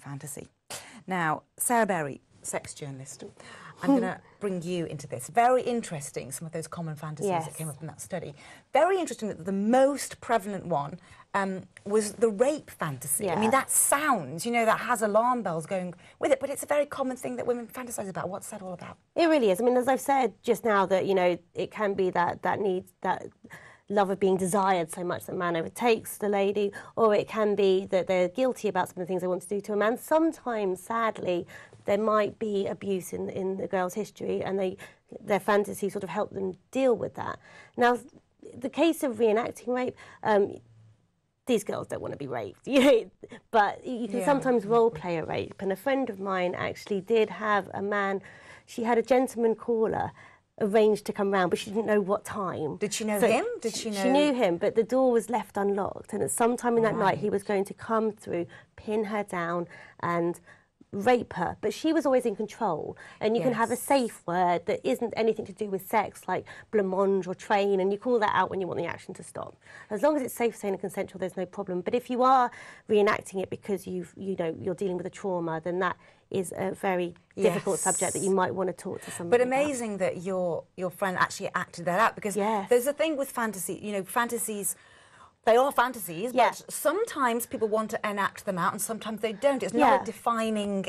fantasy. Now, Sarah Berry, sex journalist, I'm going to bring you into this. Very interesting, some of those common fantasies that came up in that study. Very interesting that the most prevalent one was the rape fantasy. I mean, that sounds, you know, that has alarm bells going with it, but it's a very common thing that women fantasize about. What's that all about? It really is. I mean, as I've said just now, that, you know, it can be that need, that love of being desired so much that man overtakes the lady, or it can be that they're guilty about some of the things they want to do to a man. Sometimes, sadly, there might be abuse in the girl's history, and their fantasy sort of help them deal with that. Now, the case of reenacting rape, these girls don't want to be raped, but you can sometimes role play a rape. And a friend of mine actually did have a man, she had a gentleman caller arranged to come round, but she didn't know what time. Did she know him? Did she know? She knew him, but the door was left unlocked, and at some time in that night he was going to come through, pin her down and rape her, but she was always in control. And you can have a safe word that isn't anything to do with sex, like blancmange or train, and you call that out when you want the action to stop. As long as it's safe, sane and consensual, there's no problem. But if you are reenacting it because you're dealing with a trauma, then that is a very difficult subject that you might want to talk to somebody But amazing about. That your friend actually acted that out, because there's a thing with fantasy, you know, fantasies, they are fantasies, but sometimes people want to enact them out and sometimes they don't. It's not a defining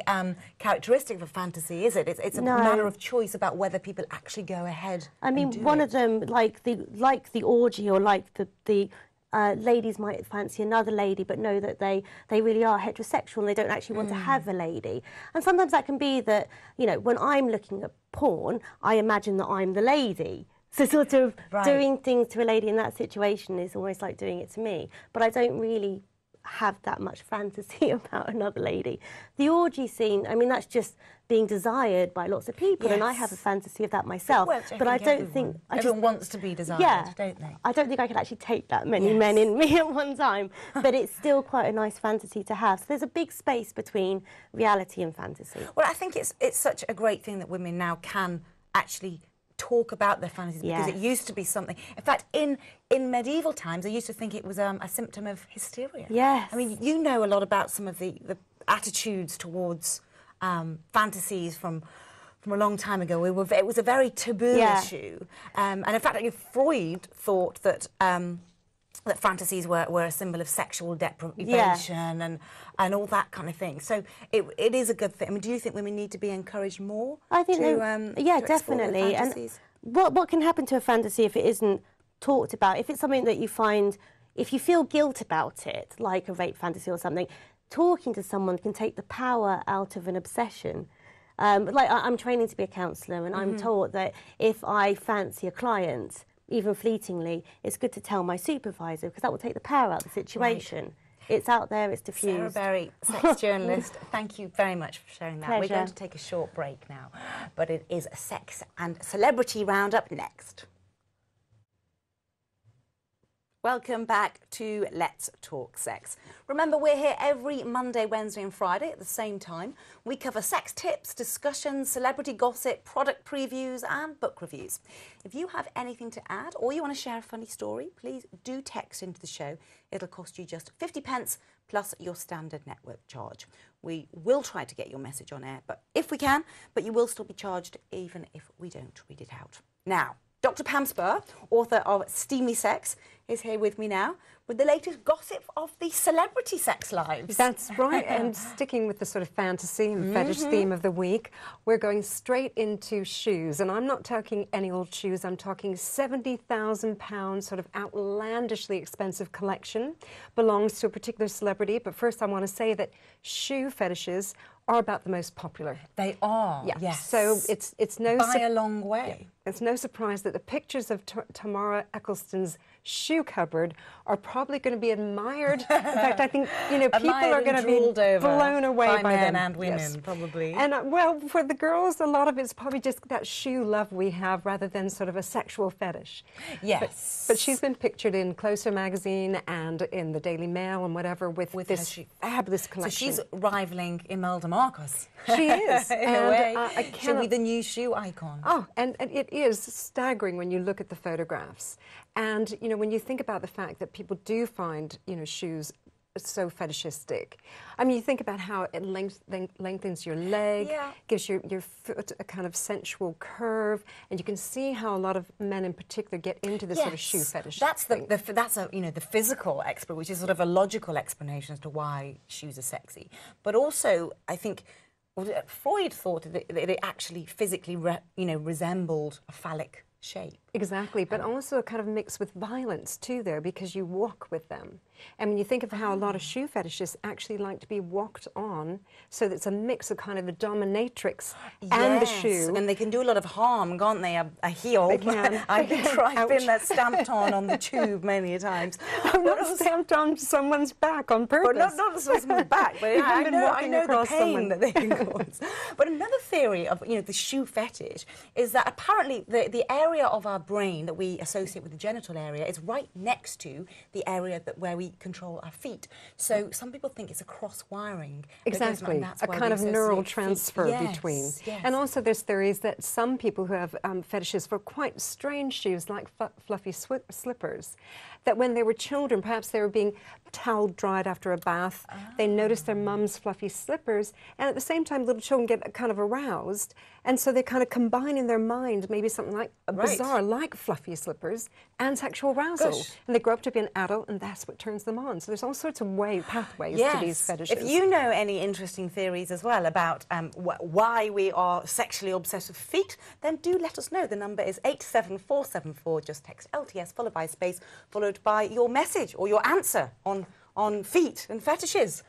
characteristic of a fantasy, is it? It's a matter of choice about whether people actually go ahead. I mean, one of them, like the orgy, or like the ladies might fancy another lady but know that they really are heterosexual and they don't actually want to have a lady. And sometimes that can be that, you know, when I'm looking at porn, I imagine that I'm the lady. So sort of doing things to a lady in that situation is almost like doing it to me. But I don't really have that much fantasy about another lady. The orgy scene, I mean, that's just being desired by lots of people, and I have a fantasy of that myself. But I don't think... Everyone wants to be desired, don't they? I don't think I could actually take that many men in me at one time, but it's still quite a nice fantasy to have. So there's a big space between reality and fantasy. Well, I think it's such a great thing that women now can actually talk about their fantasies, because it used to be something. In fact, in medieval times, I used to think it was a symptom of hysteria. I mean, you know a lot about some of the attitudes towards fantasies from a long time ago. It was a very taboo issue, and in fact, Freud thought that that fantasies were a symbol of sexual deprivation and all that kind of thing. So it is a good thing. I mean, do you think women need to be encouraged more? I think to definitely. And what can happen to a fantasy if it isn't talked about? If it's something that you find, if you feel guilt about it, like a rape fantasy or something, talking to someone can take the power out of an obsession. Like I'm training to be a counsellor, and I'm taught that if I fancy a client, even fleetingly, it's good to tell my supervisor, because that will take the power out of the situation. It's out there, it's diffused. Sarah Berry, sex journalist, thank you very much for sharing that. Pleasure. We're going to take a short break now, but it is a sex and celebrity roundup next. Welcome back to Let's Talk Sex. Remember, we're here every Monday, Wednesday and Friday at the same time. We cover sex tips, discussions, celebrity gossip, product previews and book reviews. If you have anything to add or you want to share a funny story, please do text into the show. It'll cost you just 50p plus your standard network charge. We will try to get your message on air, but if we can, but you will still be charged even if we don't read it out. Now, Dr. Pam Spur, author of Steamy Sex, is here with me now with the latest gossip of the celebrity sex lives. That's right, and sticking with the sort of fantasy and fetish theme of the week, we're going straight into shoes. And I'm not talking any old shoes, I'm talking £70,000 sort of outlandishly expensive collection. Belongs to a particular celebrity, but first I want to say that shoe fetishes are about the most popular. They are, yes. So it's no... By a long way. Yeah. It's no surprise that the pictures of Tamara Eccleston's shoe cupboard are probably going to be admired. In fact, I think, you know, people are going to be blown away by men them. and women, probably. And, well, for the girls, a lot of it's probably just that shoe love we have rather than sort of a sexual fetish. Yes. But she's been pictured in Closer magazine and in the Daily Mail and whatever with this fabulous collection. So she's rivaling Imelda Marcos. She is. In a way. She'll be the new shoe icon. Oh, and it is staggering when you look at the photographs. And, you know, when you think about the fact that people do find, you know, shoes so fetishistic. I mean, you think about how it lengthens your leg, gives your foot a kind of sensual curve, and you can see how a lot of men in particular get into this sort of shoe fetish. That's that's the physical expert, which is sort of a logical explanation as to why shoes are sexy. But also, I think Freud thought that it actually physically resembled a phallic shape. Exactly, but also kind of mixed with violence too there, because you walk with them. And when you think of how a lot of shoe fetishists actually like to be walked on, so that it's a mix of kind of the dominatrix and the shoe. And they can do a lot of harm, can't they? A heel. They can. I've been stamped on the tube many a times. I'm not stamped on someone's back on purpose. But not someone's back, but I know the pain that they can cause. But another theory of the shoe fetish is that apparently the area of our brain that we associate with the genital area is right next to the area where we control our feet. So some people think it's a cross-wiring. Exactly, a kind of neural transfer between. Yes. And also there's theories that some people who have fetishes for quite strange shoes, like fluffy slippers, that when they were children, perhaps they were being towel dried after a bath, they noticed their mum's fluffy slippers, and at the same time little children get kind of aroused, and so they kind of combine in their mind maybe something like bizarre, like fluffy slippers, and sexual arousal. And they grow up to be an adult, and that's what turns them on. So there's all sorts of pathways to these fetishes. If you know any interesting theories as well about why we are sexually obsessed with feet, then do let us know. The number is 87474. Just text LTS followed by a space, followed by your message or your answer on feet and fetishes.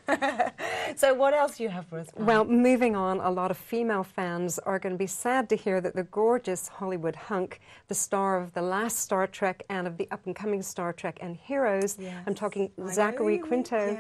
So what else do you have for us, Pam? Well, moving on, a lot of female fans are going to be sad to hear that the gorgeous Hollywood hunk, the star of the last Star Trek and of the up-and-coming Star Trek and Heroes, I'm talking Zachary Quinto,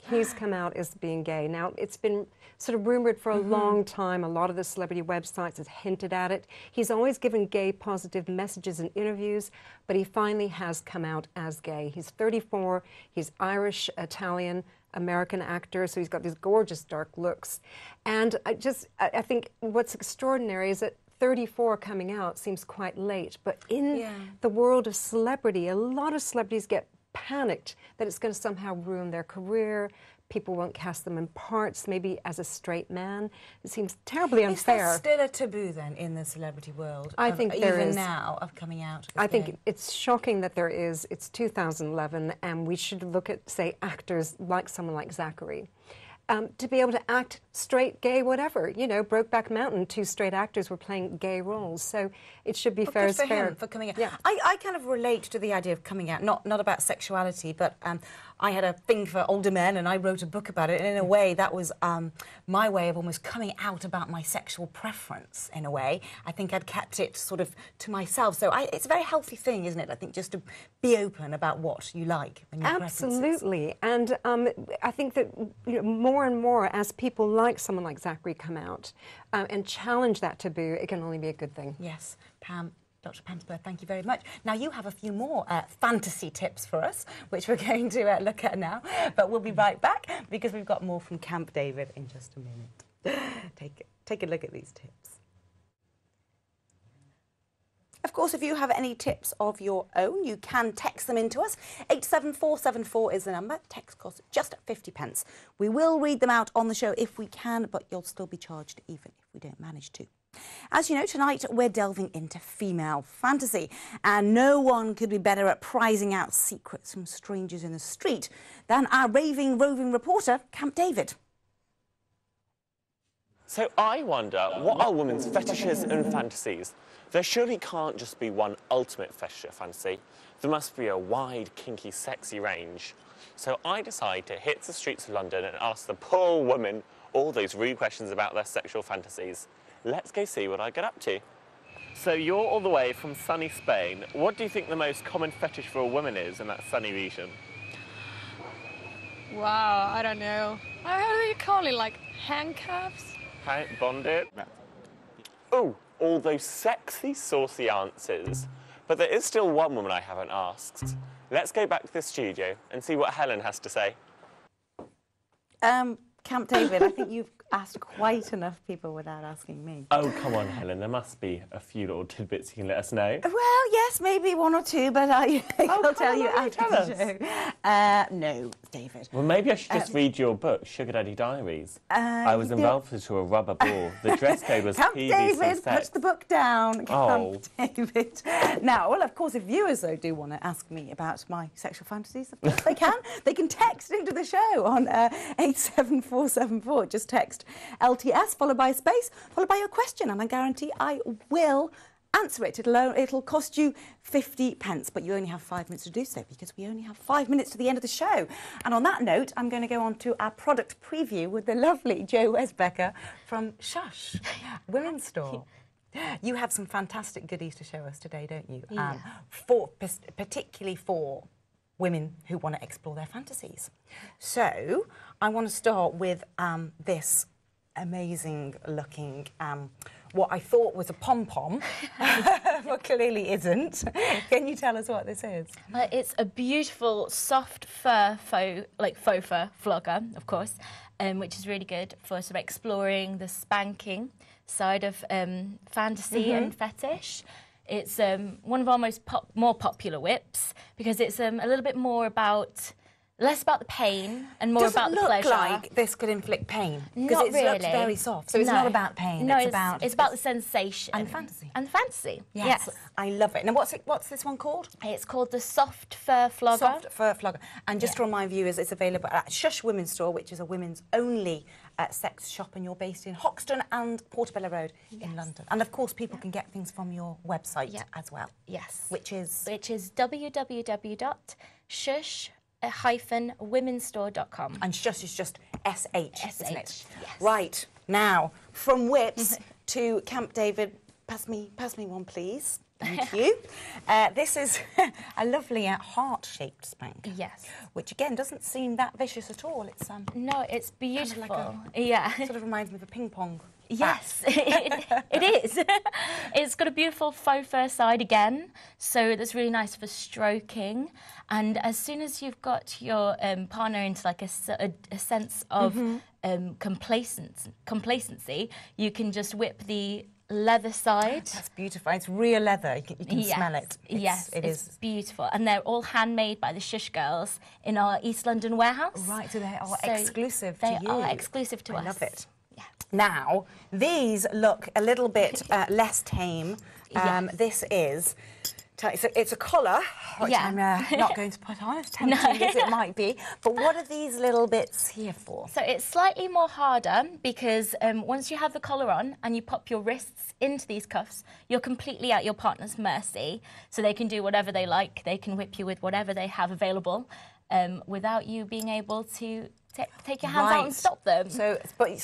he's come out as being gay. Now, it's been sort of rumored for a long time. A lot of the celebrity websites have hinted at it. He's always given gay positive messages in interviews, but he finally has come out as gay. He's 34, he's Irish, Italian, American actor, so he's got these gorgeous dark looks. And I think what's extraordinary is that 34 coming out seems quite late, but in the world of celebrity, a lot of celebrities get panicked that it's going to somehow ruin their career. People won't cast them in parts, maybe as a straight man. It seems terribly unfair. Is there still a taboo then in the celebrity world? I think there is. Even now, of coming out as I think gay? it's shocking that there is. It's 2011, and we should look at, say, actors like someone like Zachary. To be able to act straight, gay, whatever. You know, Brokeback Mountain, 2 straight actors were playing gay roles, so it should be fair as fair. Good for him for coming out. Yeah. I kind of relate to the idea of coming out, not about sexuality, but I had a thing for older men, and I wrote a book about it, and in a way that was my way of almost coming out about my sexual preference, in a way. I think I'd kept it sort of to myself, so it's a very healthy thing, isn't it? I think just to be open about what you like and your Absolutely, and I think that more and more as people like someone like Zachary come out and challenge that taboo, it can only be a good thing. Yes, Pam. Dr. Pam Spurr, thank you very much. Now, you have a few more fantasy tips for us, which we're going to look at now. But we'll be right back because we've got more from Camp David in just a minute. Take a look at these tips. Of course, if you have any tips of your own, you can text them in to us. 87474 is the number. Text costs just 50p. We will read them out on the show if we can, but you'll still be charged even if we don't manage to. As you know, tonight we're delving into female fantasy, and no one could be better at prizing out secrets from strangers in the street than our roving reporter, Camp David. So I wonder, what are women's fetishes and fantasies? There surely can't just be one ultimate fetish or fantasy. There must be a wide, kinky, sexy range. So I decide to hit the streets of London and ask the poor women all those rude questions about their sexual fantasies. Let's go see what I get up to. So you're all the way from sunny Spain. What do you think the most common fetish for a woman is in that sunny region? Wow, I don't know. How do you call it, like handcuffs? Bonded? Oh, all those sexy, saucy answers. But there is still one woman I haven't asked. Let's go back to the studio and see what Helen has to say. Camp David, I think you've asked quite enough people without asking me. Oh, come on, Helen. There must be a few little tidbits you can let us know. Well, yes, maybe one or two, but I'll tell you after the show. No, David. Well, maybe I should just read your book, Sugar Daddy Diaries. I was involved into a rubber ball. The dress code was Camp PVC David, sex. put the book down. Oh. Camp David. Now, well, of course, if viewers, though, do want to ask me about my sexual fantasies, of course they can. They can text into the show on 87474. Just text LTS, followed by a space, followed by your question, and I guarantee I will answer it. It'll cost you 50 pence, but you only have 5 minutes to do so because we only have 5 minutes to the end of the show. And on that note, I'm going to go on to our product preview with the lovely Jo Westbecker from Shush Women's Store. You have some fantastic goodies to show us today, don't you? Yeah. Particularly for women who want to explore their fantasies. So I want to start with this amazing looking what I thought was a pom-pom, but clearly isn't. Can you tell us what this is? It's a beautiful soft fur faux fur flogger, of course, which is really good for sort of exploring the spanking side of fantasy and fetish. It's one of our more popular whips because it's a little bit more less about the pain and more about the pleasure. Does it look like this could inflict pain? Not Because it looks really. very soft, so it's not about pain. No, it's about the sensation and fantasy. And fantasy. Yes, I love it. Now, what's this one called? It's called the soft fur flogger. Soft fur flogger. And just to remind viewers, it's available at Shush Women's Store, which is a women's only sex shop, and you're based in Hoxton and Portobello Road in London. And of course, people can get things from your website as well. Yes. Which is www.shush-womenstore.com. And Shush is just SH, isn't it? Yes. Right. Now, from whips to Camp David, pass me one, please. Thank you. This is a lovely heart-shaped spank. Yes. Which, again, doesn't seem that vicious at all. It's No, it's beautiful. Kind of yeah. sort of reminds me of a ping pong. Yes, it is. It's got a beautiful faux fur side again, so that's really nice for stroking. And as soon as you've got your partner into like a sense of complacency, you can just whip the leather side. That's beautiful. It's real leather. You can smell it. It's beautiful. And they're all handmade by the Shush girls in our East London warehouse. Right, so they are exclusive to you. They are exclusive to us. I love it. Yeah. Now, these look a little bit less tame. This is... It's a collar, which I'm not going to put on, as tempting as it might be. But what are these little bits here for? So it's slightly more harder because once you have the collar on and you pop your wrists into these cuffs, you're completely at your partner's mercy. So they can do whatever they like. They can whip you with whatever they have available without you being able to take your hands out and stop them. But you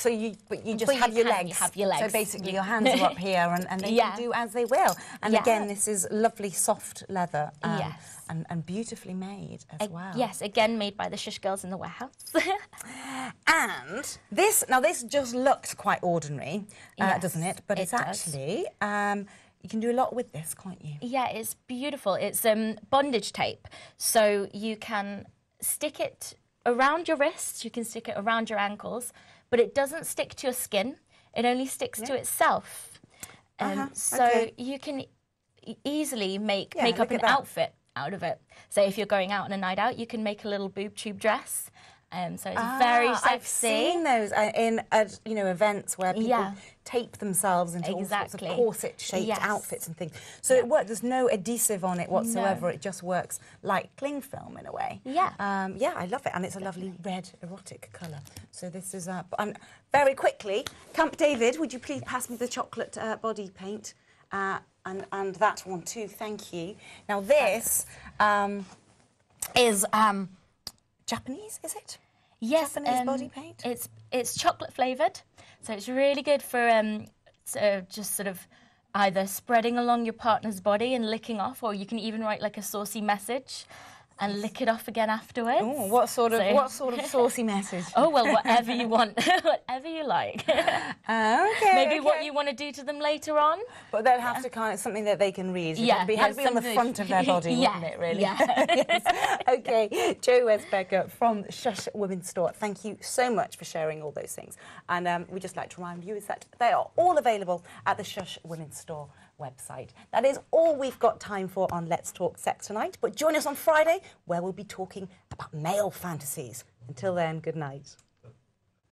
just have your legs. You have your legs. So basically your hands are up here and they can do as they will. And again, this is lovely soft leather and beautifully made as well. Yes, again made by the Shush girls in the warehouse. And this just looks quite ordinary, doesn't it? But it's actually, you can do a lot with this, can't you? Yeah, it's beautiful. It's bondage tape. So you can stick it around your wrists, you can stick it around your ankles, but it doesn't stick to your skin. It only sticks to itself. So you can easily make up an outfit out of it. So if you're going out on a night out, you can make a little boob tube dress. So it's very sexy. I've seen those in events where people tape themselves into all sorts of corset-shaped outfits and things. So it works. There's no adhesive on it whatsoever. No. It just works like cling film in a way. Yeah. I love it, and it's a lovely red erotic colour. So this is and very quickly, Camp David, would you please pass me the chocolate body paint and that one too? Thank you. Now this is. Japanese, is it? Yes, Japanese body paint. It's chocolate flavoured, so it's really good for just sort of either spreading along your partner's body and licking off, or you can even write like a saucy message and lick it off again afterwards. Oh, what sort of saucy message? Oh well, whatever you want, whatever you like. Maybe what you want to do to them later on. But they'll have to kind of something that they can read. It has to be on the front of their body, wouldn't it? Really. Yeah. Yes. Okay, Jo Westbecker from Shush Women's Store. Thank you so much for sharing all those things. And we'd just like to remind viewers that they are all available at the Shush Women's Store website. That is all we've got time for on Let's Talk Sex tonight, but join us on Friday where we'll be talking about male fantasies. Until then, good night.